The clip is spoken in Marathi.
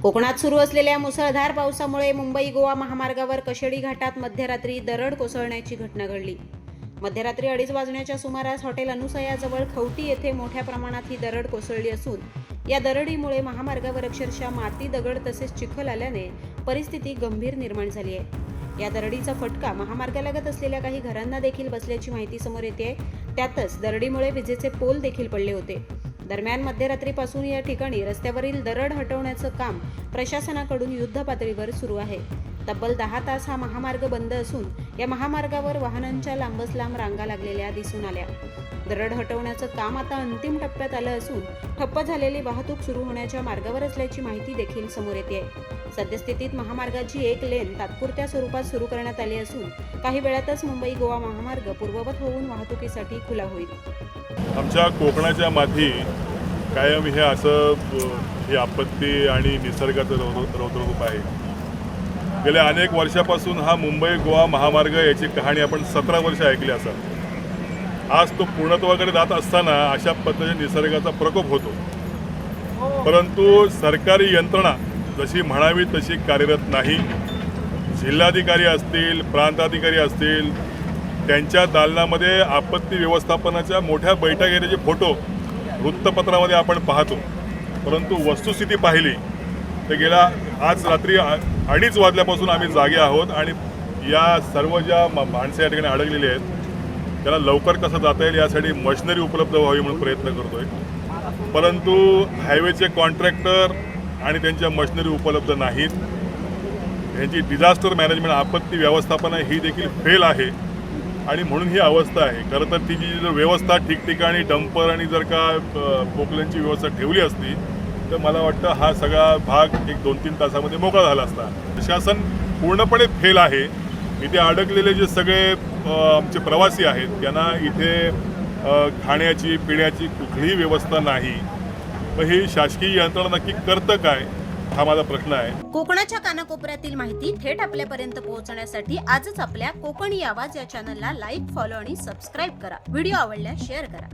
कोकणात सुरू असलेल्या मुसळधार पावसामुळे मुंबई गोवा महामार्गावर कशेडी घाटात मध्यरात्री दरड कोसळण्याची घटना घडली। मध्यरात्री 2:30 वाजण्याच्या सुमारास हॉटेल अनुसयाजवळ खवटी येथे मोठ्या प्रमाणात ही दरड कोसळली असून या दरडीमुळे महामार्गावर अक्षरशः माती, दगड तसेच चिखल आल्याने परिस्थिती गंभीर निर्माण झाली आहे। या दरडीचा फटका महामार्गालगत असलेल्या काही घरांना देखील बसल्याची माहिती समोर येते। त्यातच दरडीमुळे विजेचे पोल देखील पडले होते। दरम्यान मध्यरात्रीपासून या ठिकाणी रस्त्यावरील दरड हटवण्याचं काम प्रशासनाकडून युद्धपातळीवर सुरू आहे। तब्बल 10 तास हा महामार्ग बंद असून या महामार्गावर वाहनांच्या लांबच लांब रांगा लागलेल्या दिसून आल्या। दरड हटवण्याचं काम आता अंतिम टप्प्यात आलं असून ठप्प झालेली वाहतूक सुरू होण्याच्या मार्गावर असल्याची माहिती देखील समोर येते। सद्यस्थितीत महामार्गाची एक लेन तात्पुरत्या स्वरूपात सुरू करण्यात आली असून काही वेळातच मुंबई गोवा महामार्ग पूर्ववत होऊन वाहतुकीसाठी खुला होईल। आमच्या कोकणाच्या माथी कायम हे असं ही आपत्ती आणि निसर्गाचं रौद्ररूप आहे। गेल्या अनेक वर्षापासून हा मुंबई गोवा महामार्ग याची कहाणी आपण 17 वर्ष ऐकली असाल। आज तो पूर्णत्वाकडे जात असताना अशा पद्धतीने निसर्गाचा प्रकोप होतो, परंतु सरकारी यंत्रणा जशी म्हणावी तशी कार्यरत नाही। जिल्हाधिकारी असतील, प्रांताधिकारी असतील, त्यांच्या दालनामध्ये आपत्ती व्यवस्थापनाच्या मोठ्या बैठका घेण्याचे फोटो वृत्तपत्रामध्ये आपण पाहतो, परंतु वस्तुस्थिती पाहिली तर गेल्या आज रात्री 2:30 वाजल्यापासून आम्ही जागे आहोत आणि या सर्व ज्या माणसं या ठिकाणी अडकलेली आहेत त्याला लवकर कसं जाता येईल यासाठी मशिनरी उपलब्ध व्हावी म्हणून प्रयत्न करतोय, परंतु हायवेचे कॉन्ट्रॅक्टर आणि त्यांच्या मशिनरी उपलब्ध नाहीत। यांची डिझास्टर मॅनेजमेंट आपत्ती व्यवस्थापन ही देखील फेल आहे आणि म्हणून ही अवस्था आहे। खरं तर तिची जर व्यवस्था ठिकठिकाणी डंपर आणि जर का पोकल्यांची व्यवस्था ठेवली असती तर मला वाटतं हा सगळा भाग 1-2-3 तासामध्ये मोकळा झाला असता। प्रशासन पूर्णपणे फेल आहे। इथे अडकलेले जे सगळे आमचे प्रवासी आहेत त्यांना इथे खाण्याची पिण्याची कुठलीही व्यवस्था नाही। मग ही शासकीय यंत्रणा नक्की करतं काय हा माझा प्रश्न आहे। कोकणाच्या कानाकोपऱ्यातील माहिती थेट आपल्यापर्यंत पोहोचण्यासाठी आजच आपल्या कोकणी आवाज या चॅनलला लाईक, फॉलो आणि सबस्क्राईब करा। व्हिडिओ आवडल्यास शेअर करा।